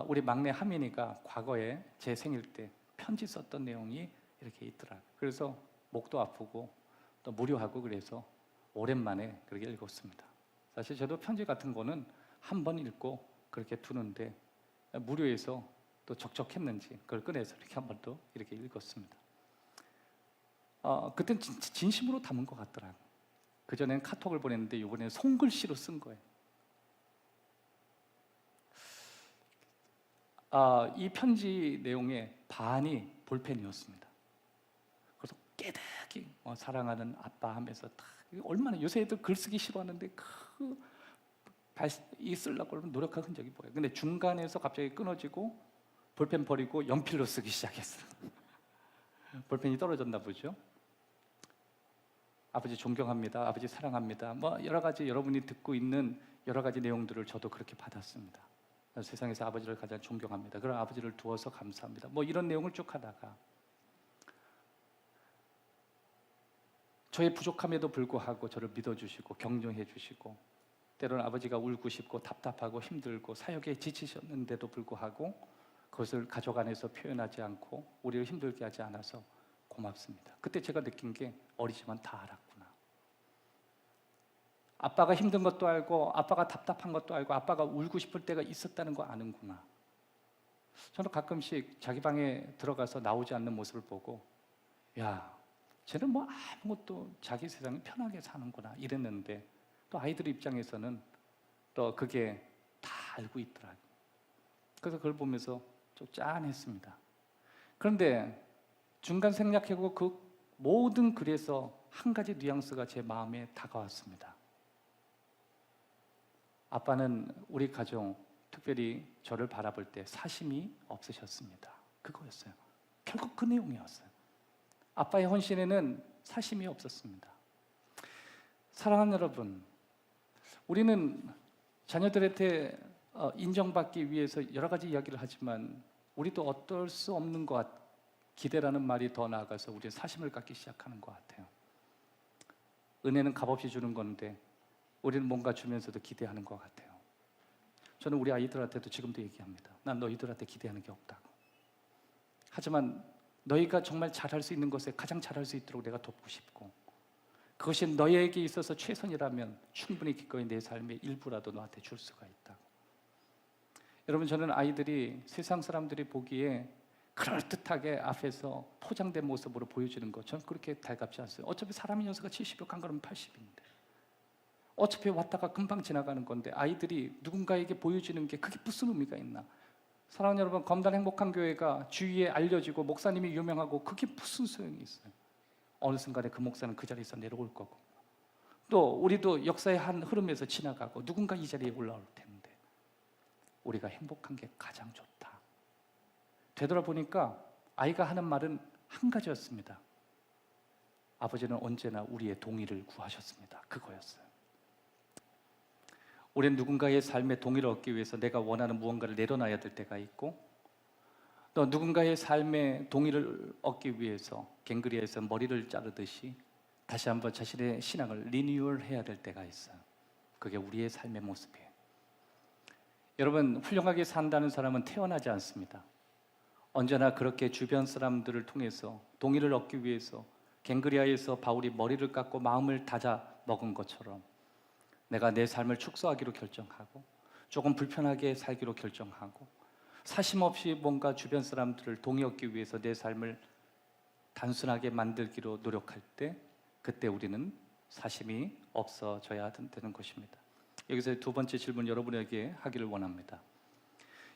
우리 막내 하민이가 과거에 제 생일 때 편지 썼던 내용이 이렇게 있더라고요. 그래서 목도 아프고 또 무료하고 그래서 오랜만에 그렇게 읽었습니다. 사실 저도 편지 같은 거는 한 번 읽고 그렇게 두는데 무료해서 또 적적했는지 그걸 꺼내서 이렇게 한 번 더 이렇게 읽었습니다. 그땐 진심으로 담은 것 같더라고요. 그전엔 카톡을 보냈는데 이번에는 손글씨로 쓴 거예요. 이 편지 내용의 반이 볼펜이었습니다. 그래서 깨닫기 사랑하는 아빠 하면서 다 얼마나 요새 애들 글쓰기 싫어하는데 이 쓰려고 하면 노력한 흔적이 보여요. 근데 중간에서 갑자기 끊어지고 볼펜 버리고 연필로 쓰기 시작했어요. 볼펜이 떨어졌나 보죠. 아버지 존경합니다. 아버지 사랑합니다. 뭐 여러 가지 여러분이 듣고 있는 여러 가지 내용들을 저도 그렇게 받았습니다. 세상에서 아버지를 가장 존경합니다. 그런 아버지를 두어서 감사합니다. 뭐 이런 내용을 쭉 하다가 저의 부족함에도 불구하고 저를 믿어주시고 격려해 주시고, 때로는 아버지가 울고 싶고 답답하고 힘들고 사역에 지치셨는데도 불구하고 그것을 가족 안에서 표현하지 않고 우리를 힘들게 하지 않아서 고맙습니다. 그때 제가 느낀 게 어리지만 다 알았구나. 아빠가 힘든 것도 알고 아빠가 답답한 것도 알고 아빠가 울고 싶을 때가 있었다는 거 아는구나. 저는 가끔씩 자기 방에 들어가서 나오지 않는 모습을 보고, 야, 쟤는 뭐 아무것도 자기 세상에 편하게 사는구나 이랬는데, 또 아이들 입장에서는 또 그게 다 알고 있더라고요. 그래서 그걸 보면서 좀 짠했습니다. 그런데 중간 생략하고 그 모든 글에서 한 가지 뉘앙스가 제 마음에 다가왔습니다. 아빠는 우리 가정, 특별히 저를 바라볼 때 사심이 없으셨습니다. 그거였어요. 결국 그 내용이었어요. 아빠의 헌신에는 사심이 없었습니다. 사랑하는 여러분, 우리는 자녀들한테 인정받기 위해서 여러 가지 이야기를 하지만 우리도 어떨 수 없는 것 같아요. 기대라는 말이 더 나아가서 우리는 사심을 갖기 시작하는 것 같아요. 은혜는 값없이 주는 건데 우리는 뭔가 주면서도 기대하는 것 같아요. 저는 우리 아이들한테도 지금도 얘기합니다. 난 너희들한테 기대하는 게 없다고. 하지만 너희가 정말 잘할 수 있는 것에 가장 잘할 수 있도록 내가 돕고 싶고, 그것이 너희에게 있어서 최선이라면 충분히 기꺼이 내 삶의 일부라도 너한테 줄 수가 있다고. 여러분, 저는 아이들이 세상 사람들이 보기에 그럴듯하게 앞에서 포장된 모습으로 보여주는 것, 저는 그렇게 달갑지 않어요. 어차피 사람의 연세가 70이고 간 걸으면 80인데 어차피 왔다가 금방 지나가는 건데 아이들이 누군가에게 보여주는 게 그게 무슨 의미가 있나? 사랑하는 여러분, 검단 행복한 교회가 주위에 알려지고 목사님이 유명하고 그게 무슨 소용이 있어요? 어느 순간에 그 목사는 그 자리에서 내려올 거고, 또 우리도 역사의 한 흐름에서 지나가고 누군가 이 자리에 올라올 텐데 우리가 행복한 게 가장 좋다. 되돌아보니까 아이가 하는 말은 한 가지였습니다. 아버지는 언제나 우리의 동의를 구하셨습니다. 그거였어요. 우리는 누군가의 삶에 동의를 얻기 위해서 내가 원하는 무언가를 내려놔야 될 때가 있고, 또 누군가의 삶에 동의를 얻기 위해서 갱그리에서 머리를 자르듯이 다시 한번 자신의 신앙을 리뉴얼해야 될 때가 있어요. 그게 우리의 삶의 모습이에요. 여러분, 훌륭하게 산다는 사람은 태어나지 않습니다. 언제나 그렇게 주변 사람들을 통해서 동의를 얻기 위해서 갱그리아에서 바울이 머리를 깎고 마음을 다져 먹은 것처럼 내가 내 삶을 축소하기로 결정하고 조금 불편하게 살기로 결정하고 사심 없이 뭔가 주변 사람들을 동의 얻기 위해서 내 삶을 단순하게 만들기로 노력할 때, 그때 우리는 사심이 없어져야 되는 것입니다. 여기서 두 번째 질문 여러분에게 하기를 원합니다.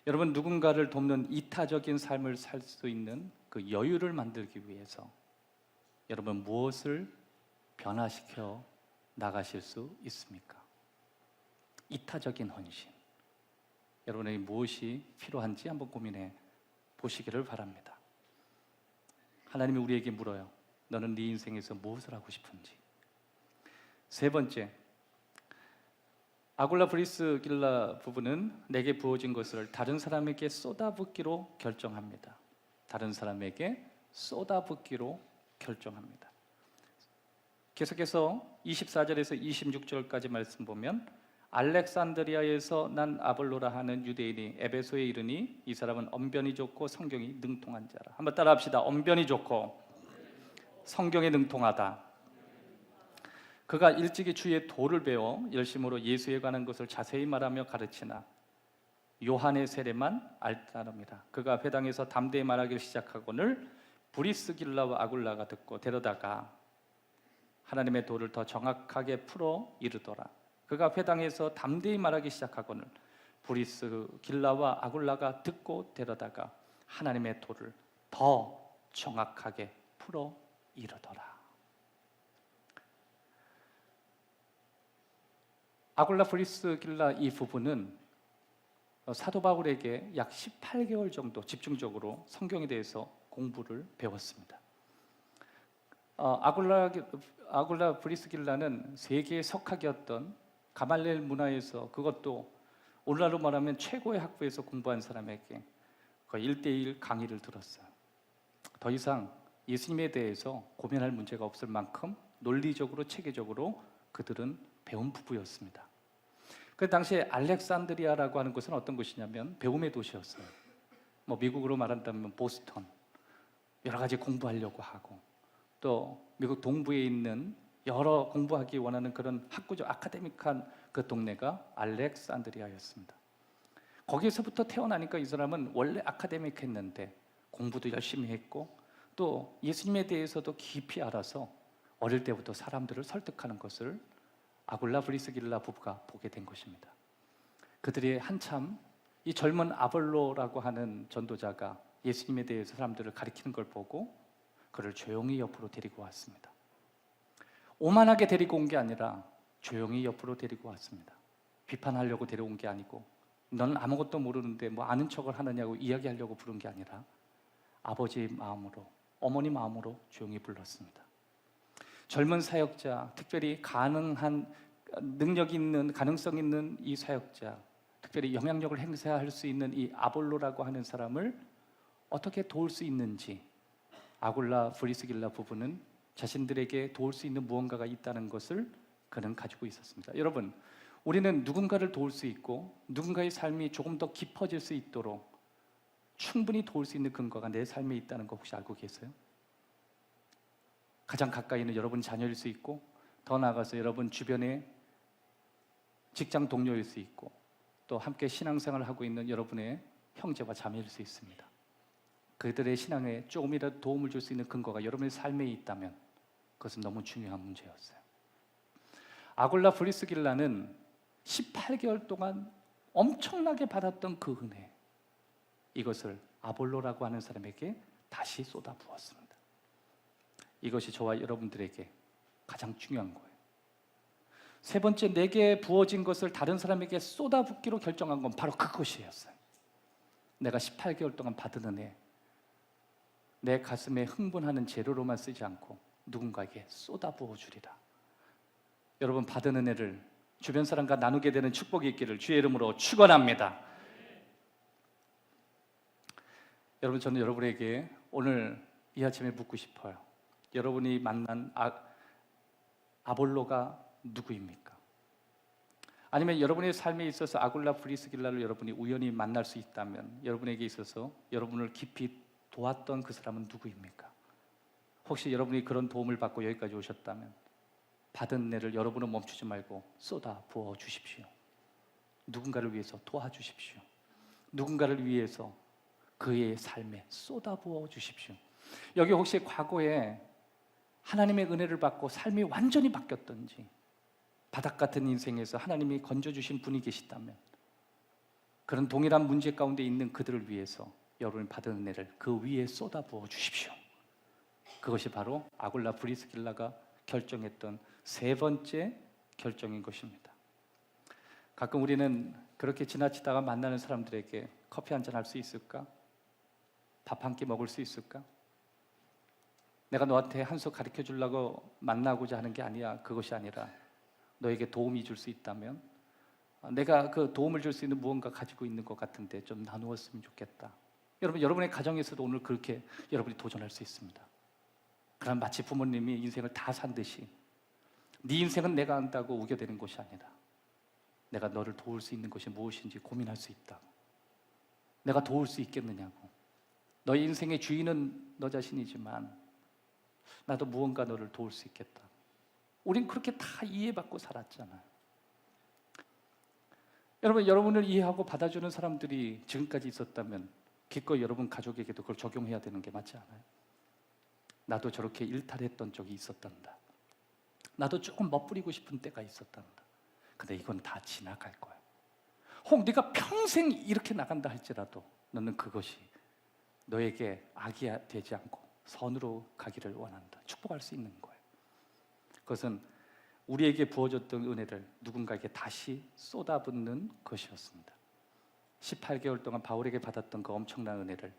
여러분, 누군가를 돕는 이타적인 삶을 살 수 있는 그 여유를 만들기 위해서 여러분 무엇을 변화시켜 나가실 수 있습니까? 이타적인 헌신. 여러분에게 무엇이 필요한지 한번 고민해 보시기를 바랍니다. 하나님이 우리에게 물어요. 너는 네 인생에서 무엇을 하고 싶은지. 세 번째, 아굴라 브리스길라 부부는 내게 부어진 것을 다른 사람에게 쏟아붓기로 결정합니다. 다른 사람에게 쏟아붓기로 결정합니다. 계속해서 24절에서 26절까지 말씀 보면, 알렉산드리아에서 난 아볼로라 하는 유대인이 에베소에 이르니 이 사람은 언변이 좋고 성경이 능통한 자라. 한번 따라합시다. 언변이 좋고 성경에 능통하다. 그가 일찍이 주의 도를 배워 열심으로 예수에 관한 것을 자세히 말하며 가르치나 요한의 세례만 알다름이라. 그가 회당에서 담대히 말하기를 시작하거늘 브리스길라와 아굴라가 듣고 데려다가 하나님의 도를 더 정확하게 풀어 이르더라. 그가 회당에서 담대히 말하기 시작하거늘 브리스길라와 아굴라가 듣고 데려다가 하나님의 도를 더 정확하게 풀어 이르더라. 아굴라 브리스길라 이 부부는 사도 바울에게 약 18개월 정도 집중적으로 성경에 대해서 공부를 배웠습니다. 아굴라 브리스길라는 세계의 석학이었던 가말리엘 문화에서, 그것도 오늘날로 말하면 최고의 학부에서 공부한 사람에게 거의 1:1 강의를 들었어요. 더 이상 예수님에 대해서 고민할 문제가 없을 만큼 논리적으로 체계적으로 그들은 배운 부부였습니다. 그 당시에 알렉산드리아라고 하는 곳은 어떤 곳이냐면 배움의 도시였어요. 미국으로 말한다면 보스턴, 여러 가지 공부하려고 하고, 또 미국 동부에 있는 여러 공부하기 원하는 그런 학구적 아카데믹한 그 동네가 알렉산드리아였습니다. 거기에서부터 태어나니까 이 사람은 원래 아카데믹했는데 공부도 열심히 했고 또 예수님에 대해서도 깊이 알아서 어릴 때부터 사람들을 설득하는 것을 아굴라 브리스길라 부부가 보게 된 것입니다. 그들이 한참 이 젊은 아볼로라고 하는 전도자가 예수님에 대해서 사람들을 가리키는 걸 보고 그를 조용히 옆으로 데리고 왔습니다. 오만하게 데리고 온 게 아니라 조용히 옆으로 데리고 왔습니다. 비판하려고 데려온 게 아니고 너는 아무것도 모르는데 뭐 아는 척을 하느냐고 이야기하려고 부른 게 아니라 아버지의 마음으로, 어머니 마음으로 조용히 불렀습니다. 젊은 사역자, 특별히 가능한 능력 있는, 가능성 있는 이 사역자, 특별히 영향력을 행사할 수 있는 이 아볼로라고 하는 사람을 어떻게 도울 수 있는지 아굴라 브리스길라 부부는 자신들에게 도울 수 있는 무언가가 있다는 것을 그는 가지고 있었습니다. 여러분, 우리는 누군가를 도울 수 있고 누군가의 삶이 조금 더 깊어질 수 있도록 충분히 도울 수 있는 근거가 내 삶에 있다는 거 혹시 알고 계세요? 가장 가까이 있는 여러분 자녀일 수 있고, 더 나아가서 여러분 주변의 직장 동료일 수 있고, 또 함께 신앙생활을 하고 있는 여러분의 형제와 자매일 수 있습니다. 그들의 신앙에 조금이라도 도움을 줄 수 있는 근거가 여러분의 삶에 있다면 그것은 너무 중요한 문제였어요. 아굴라 브리스길라는 18개월 동안 엄청나게 받았던 그 은혜, 이것을 아볼로라고 하는 사람에게 다시 쏟아부었습니다. 이것이 저와 여러분들에게 가장 중요한 거예요. 세 번째, 내게 부어진 것을 다른 사람에게 쏟아붓기로 결정한 건 바로 그것이었어요. 내가 18개월 동안 받은 은혜, 내 가슴에 흥분하는 재료로만 쓰지 않고 누군가에게 쏟아부어 주리라. 여러분, 받은 은혜를 주변 사람과 나누게 되는 축복이 있기를 주의 이름으로 축원합니다. 여러분, 저는 여러분에게 오늘 이 아침에 묻고 싶어요. 여러분이 만난 아볼로가 누구입니까? 아니면 여러분의 삶에 있어서 아굴라 브리스길라를 여러분이 우연히 만날 수 있다면 여러분에게 있어서 여러분을 깊이 도왔던 그 사람은 누구입니까? 혹시 여러분이 그런 도움을 받고 여기까지 오셨다면 받은 은혜를 여러분은 멈추지 말고 쏟아 부어 주십시오. 누군가를 위해서 도와주십시오. 누군가를 위해서 그의 삶에 쏟아 부어 주십시오. 여기 혹시 과거에 하나님의 은혜를 받고 삶이 완전히 바뀌었던지, 바닥 같은 인생에서 하나님이 건져주신 분이 계시다면 그런 동일한 문제 가운데 있는 그들을 위해서 여러분이 받은 은혜를 그 위에 쏟아부어 주십시오. 그것이 바로 아굴라 브리스길라가 결정했던 세 번째 결정인 것입니다. 가끔 우리는 그렇게 지나치다가 만나는 사람들에게 커피 한잔 할 수 있을까? 밥 한 끼 먹을 수 있을까? 내가 너한테 한 수 가르쳐 주려고 만나고자 하는 게 아니야. 그것이 아니라 너에게 도움이 줄 수 있다면 내가 그 도움을 줄 수 있는 무언가 가지고 있는 것 같은데 좀 나누었으면 좋겠다. 여러분, 여러분의 가정에서도 오늘 그렇게 여러분이 도전할 수 있습니다. 그럼 마치 부모님이 인생을 다 산 듯이 네 인생은 내가 안다고 우겨대는 것이 아니라 내가 너를 도울 수 있는 것이 무엇인지 고민할 수 있다. 내가 도울 수 있겠느냐고. 너의 인생의 주인은 너 자신이지만 나도 무언가 너를 도울 수 있겠다. 우린 그렇게 다 이해받고 살았잖아요. 여러분, 여러분을 이해하고 받아주는 사람들이 지금까지 있었다면 기꺼이 여러분 가족에게도 그걸 적용해야 되는 게 맞지 않아요? 나도 저렇게 일탈했던 적이 있었단다. 나도 조금 멋부리고 싶은 때가 있었단다. 근데 이건 다 지나갈 거야. 혹 네가 평생 이렇게 나간다 할지라도 너는 그것이 너에게 악이 되지 않고 선으로 가기를 원한다. 축복할 수 있는 거예요. 그것은 우리에게 부어졌던 은혜를 누군가에게 다시 쏟아붓는 것이었습니다. 18개월 동안 바울에게 받았던 그 엄청난 은혜를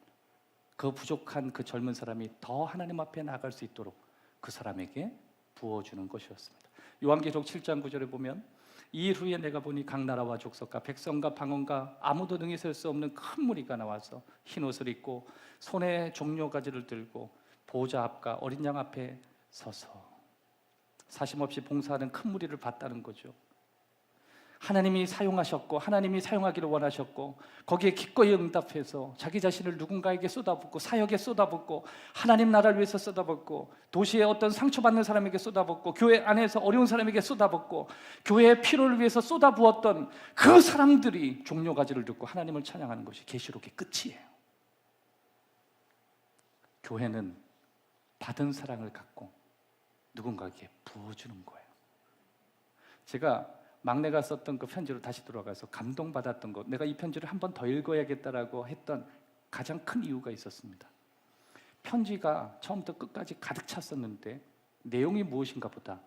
그 부족한 그 젊은 사람이 더 하나님 앞에 나아갈 수 있도록 그 사람에게 부어주는 것이었습니다. 요한계시록 7장 9절에 보면 이 일 후에 내가 보니 각 나라와 족속과 백성과 방언과 아무도 능히 설 수 없는 큰 무리가 나와서 흰 옷을 입고 손에 종려가지를 들고 보좌 앞과 어린 양 앞에 서서 사심없이 봉사하는 큰 무리를 봤다는 거죠. 하나님이 사용하셨고 하나님이 사용하기를 원하셨고 거기에 기꺼이 응답해서 자기 자신을 누군가에게 쏟아붓고 사역에 쏟아붓고 하나님 나라를 위해서 쏟아붓고 도시의 어떤 상처받는 사람에게 쏟아붓고 교회 안에서 어려운 사람에게 쏟아붓고 교회의 필요를 위해서 쏟아부었던 그 사람들이 종려가지를 듣고 하나님을 찬양하는 것이 계시록의 끝이에요. 교회는 받은 사랑을 갖고 누군가에게 부어주는 거예요. 제가 막내가 썼던 그 편지로 다시 돌아가서 감동받았던 것, 내가 이 편지를 한 번 더 읽어야겠다라고 했던 가장 큰 이유가 있었습니다. 편지가 처음부터 끝까지 가득 찼었는데 내용이 무엇인가 보다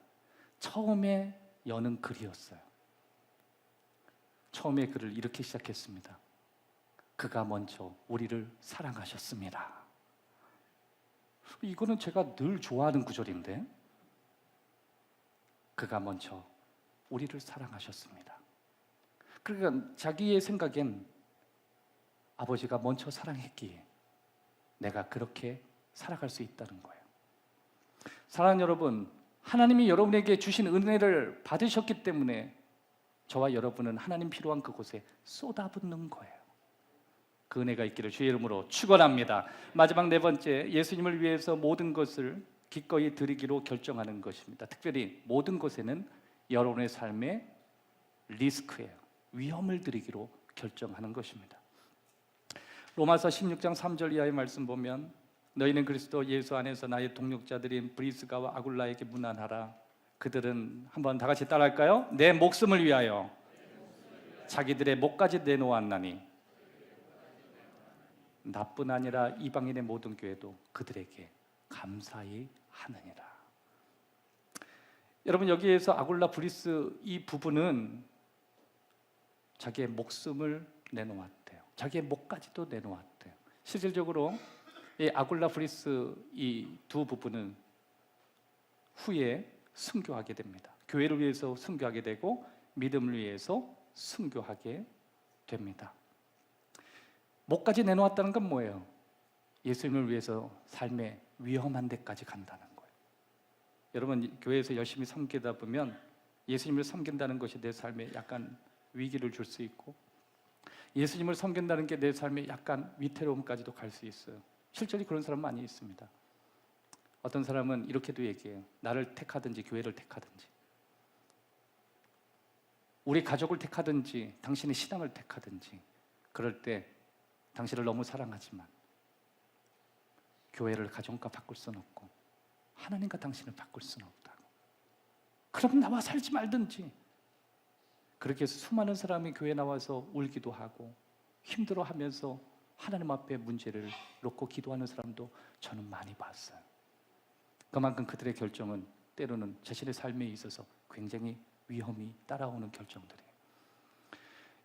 처음에 여는 글이었어요. 처음에 글을 이렇게 시작했습니다. 그가 먼저 우리를 사랑하셨습니다. 이거는 제가 늘 좋아하는 구절인데, 그가 먼저 우리를 사랑하셨습니다. 그러니까 자기의 생각엔 아버지가 먼저 사랑했기에 내가 그렇게 살아갈 수 있다는 거예요. 사랑하는 여러분, 하나님이 여러분에게 주신 은혜를 받으셨기 때문에 저와 여러분은 하나님 필요한 그곳에 쏟아붓는 거예요. 그 은혜가 있기를 주의 이름으로 축원합니다. 마지막 네 번째, 예수님을 위해서 모든 것을 기꺼이 드리기로 결정하는 것입니다. 특별히 모든 것에는 여러분의 삶의 리스크예요. 위험을 드리기로 결정하는 것입니다. 로마서 16장 3절 이하의 말씀 보면 너희는 그리스도 예수 안에서 나의 동력자들인 브리스가와 아굴라에게 문안하라. 그들은 한번 다 같이 따라할까요? 내 목숨을 위하여 자기들의 목까지 내놓았나니 나뿐 아니라 이방인의 모든 교회도 그들에게 감사히 하느니라. 여러분, 여기에서 아굴라 브리스 이 부부는 자기의 목숨을 내놓았대요. 자기의 목까지도 내놓았대요. 실질적으로 이 아굴라 브리스 이 두 부부는 후에 순교하게 됩니다. 교회를 위해서 순교하게 되고 믿음을 위해서 순교하게 됩니다. 목까지 내놓았다는 건 뭐예요? 예수님을 위해서 삶의 위험한 데까지 간다는 거예요. 여러분, 교회에서 열심히 섬기다 보면 예수님을 섬긴다는 것이 내 삶에 약간 위기를 줄 수 있고, 예수님을 섬긴다는 게 내 삶에 약간 위태로움까지도 갈 수 있어요. 실제로 그런 사람 많이 있습니다. 어떤 사람은 이렇게도 얘기해요. 나를 택하든지 교회를 택하든지, 우리 가족을 택하든지 당신의 신앙을 택하든지, 그럴 때 당신을 너무 사랑하지만 교회를 가정과 바꿀 수는 없고 하나님과 당신을 바꿀 수는 없다고. 그럼 나와 살지 말든지. 그렇게 해서 수많은 사람이 교회에 나와서 울기도 하고 힘들어하면서 하나님 앞에 문제를 놓고 기도하는 사람도 저는 많이 봤어요. 그만큼 그들의 결정은 때로는 자신의 삶에 있어서 굉장히 위험이 따라오는 결정들이에요.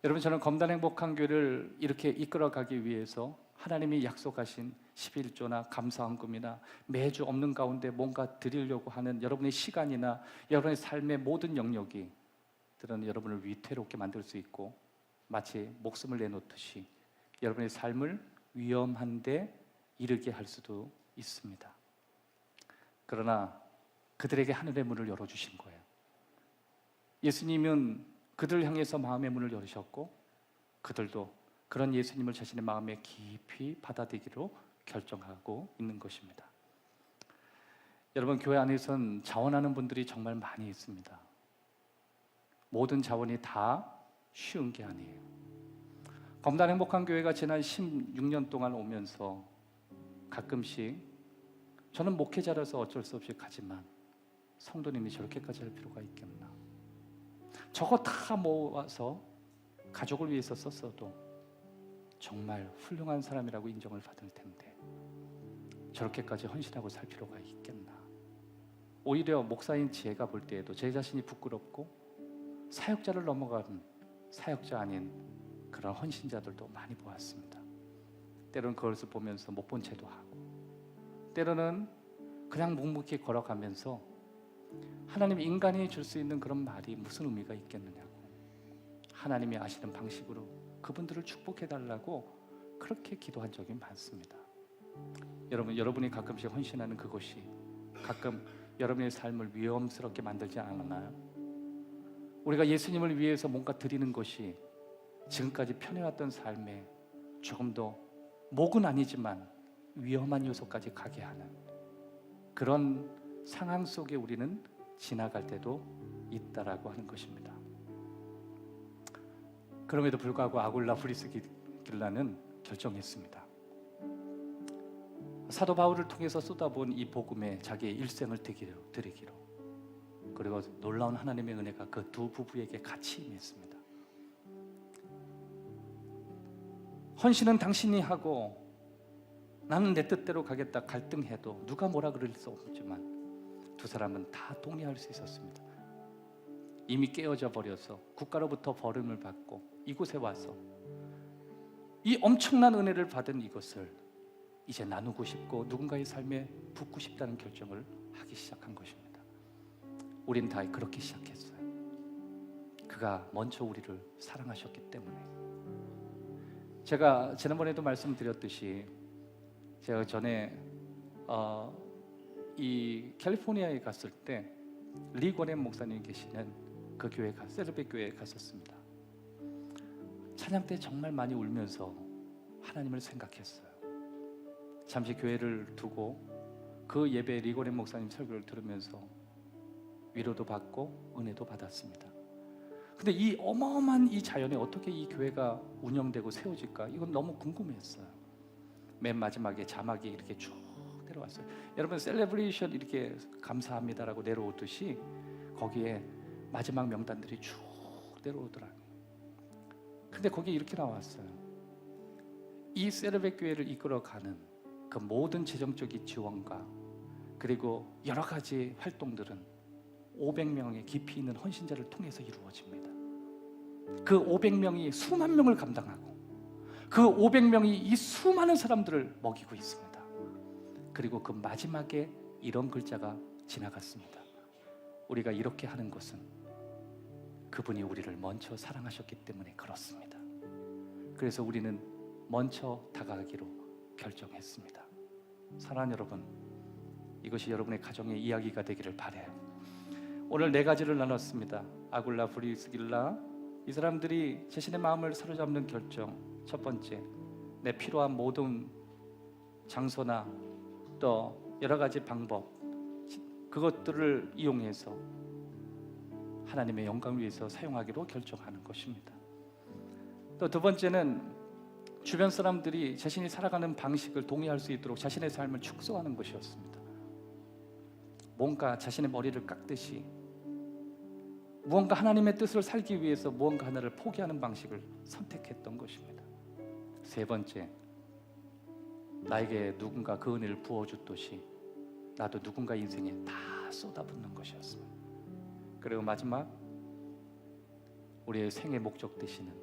여러분, 저는 검단 행복한 교회를 이렇게 이끌어가기 위해서 하나님이 약속하신 11조나 감사헌금이나 매주 없는 가운데 뭔가 드리려고 하는 여러분의 시간이나 여러분의 삶의 모든 영역이 때로는 여러분을 위태롭게 만들 수 있고 마치 목숨을 내놓듯이 여러분의 삶을 위험한 데 이르게 할 수도 있습니다. 그러나 그들에게 하늘의 문을 열어주신 거예요. 예수님은 그들을 향해서 마음의 문을 열으셨고 그들도 그런 예수님을 자신의 마음에 깊이 받아들이기로 결정하고 있는 것입니다. 여러분, 교회 안에선 자원하는 분들이 정말 많이 있습니다. 모든 자원이 다 쉬운 게 아니에요. 검단 행복한 교회가 지난 16년 동안 오면서 가끔씩 저는 목회자라서 어쩔 수 없이 가지만 성도님이 저렇게까지 할 필요가 있겠나, 저거 다 모아서 가족을 위해서 썼어도 정말 훌륭한 사람이라고 인정을 받을 텐데 저렇게까지 헌신하고 살 필요가 있겠나. 오히려 목사인 제가 볼 때에도 제 자신이 부끄럽고 사역자를 넘어간 사역자 아닌 그런 헌신자들도 많이 보았습니다. 때로는 그것을 보면서 못 본 채도 하고, 때로는 그냥 묵묵히 걸어가면서 하나님, 인간이 줄 수 있는 그런 말이 무슨 의미가 있겠느냐고, 하나님이 아시는 방식으로 그분들을 축복해달라고 그렇게 기도한 적이 많습니다. 여러분이 가끔씩 헌신하는 그것이 가끔 여러분의 삶을 위험스럽게 만들지 않았나요? 우리가 예수님을 위해서 뭔가 드리는 것이 지금까지 편해왔던 삶에 조금 더 목은 아니지만 위험한 요소까지 가게 하는 그런 상황 속에 우리는 지나갈 때도 있다라고 하는 것입니다. 그럼에도 불구하고 아굴라 브리스길라는 결정했습니다. 사도 바울을 통해서 쏟아본 이 복음에 자기의 일생을 드리기로, 그리고 놀라운 하나님의 은혜가 그 두 부부에게 같이 임했습니다. 헌신은 당신이 하고 나는 내 뜻대로 가겠다 갈등해도 누가 뭐라 그럴 수 없지만 두 사람은 다 동의할 수 있었습니다. 이미 깨어져 버려서 국가로부터 버림을 받고 이곳에 와서 이 엄청난 은혜를 받은 이것을 이제 나누고 싶고 누군가의 삶에 붓고 싶다는 결정을 하기 시작한 것입니다. 우린 다 그렇게 시작했어요. 그가 먼저 우리를 사랑하셨기 때문에. 제가 지난번에도 말씀드렸듯이 제가 전에 이 캘리포니아에 갔을 때 리고렌 목사님 계시는 그 교회 셀베 교회에 갔었습니다. 찬양 때 정말 많이 울면서 하나님을 생각했어요. 잠시 교회를 두고 그 예배 리고렌 목사님 설교를 들으면서 위로도 받고 은혜도 받았습니다. 근데 이 어마어마한 이 자연에 어떻게 이 교회가 운영되고 세워질까? 이건 너무 궁금했어요. 맨 마지막에 자막이 이렇게 쭉 내려왔어요. 여러분 셀레브레이션 이렇게 감사합니다라고 내려오듯이 거기에 마지막 명단들이 쭉 내려오더라고요. 근데 거기에 이렇게 나왔어요. 이 셀레베 교회를 이끌어가는 그 모든 재정적인 지원과 그리고 여러 가지 활동들은 500명의 깊이 있는 헌신자를 통해서 이루어집니다. 그 500명이 수만 명을 감당하고 그 500명이 이 수많은 사람들을 먹이고 있습니다. 그리고 그 마지막에 이런 글자가 지나갔습니다. 우리가 이렇게 하는 것은 그분이 우리를 먼저 사랑하셨기 때문에 그렇습니다. 그래서 우리는 먼저 다가가기로 결정했습니다. 사랑하는 여러분, 이것이 여러분의 가정의 이야기가 되기를 바라요. 오늘 4가지를 나눴습니다. 아굴라, 브리스길라, 이 사람들이 자신의 마음을 사로잡는 결정. 첫 번째, 내 필요한 모든 장소나 또 여러 가지 방법, 그것들을 이용해서 하나님의 영광을 위해서 사용하기로 결정하는 것입니다. 또 두 번째는 주변 사람들이 자신이 살아가는 방식을 동의할 수 있도록 자신의 삶을 축소하는 것이었습니다. 뭔가 자신의 머리를 깎듯이 무언가 하나님의 뜻을 살기 위해서 무언가 하나를 포기하는 방식을 선택했던 것입니다. 세 번째, 나에게 누군가 그 은혜를 부어줬듯이 나도 누군가 인생에 다 쏟아붓는 것이었습니다. 그리고 마지막, 우리의 생의 목적 되시는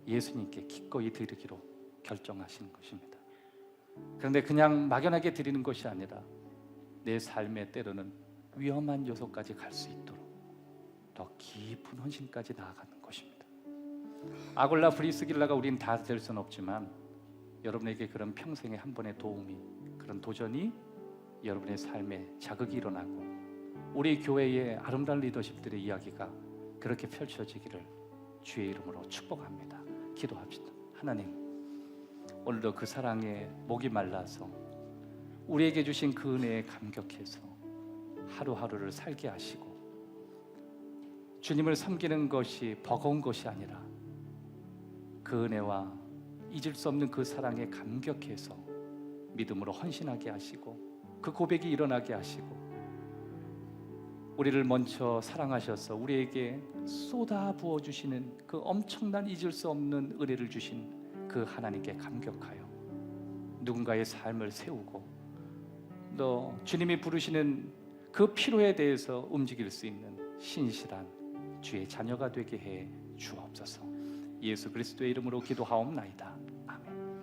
예수님께 기꺼이 드리기로 결정하신 것입니다. 그런데 그냥 막연하게 드리는 것이 아니라 내 삶의 때로는 위험한 요소까지 갈 수 있도록 더 깊은 헌신까지 나아가는 것입니다. 아굴라, 브리스길라가 우린 다 될 수는 없지만 여러분에게 그런 평생의 한 번의 도움이, 그런 도전이 여러분의 삶에 자극이 일어나고 우리 교회의 아름다운 리더십들의 이야기가 그렇게 펼쳐지기를 주의 이름으로 축복합니다. 기도합시다. 하나님, 오늘도 그 사랑에 목이 말라서 우리에게 주신 그 은혜에 감격해서 하루하루를 살게 하시고 주님을 섬기는 것이 버거운 것이 아니라 그 은혜와 잊을 수 없는 그 사랑에 감격해서 믿음으로 헌신하게 하시고 그 고백이 일어나게 하시고 우리를 먼저 사랑하셔서 우리에게 쏟아 부어주시는 그 엄청난 잊을 수 없는 은혜를 주신 그 하나님께 감격하여 누군가의 삶을 세우고 또 주님이 부르시는 그 필요에 대해서 움직일 수 있는 신실한 주의 자녀가 되게 해 주옵소서. 예수 그리스도의 이름으로 기도하옵나이다.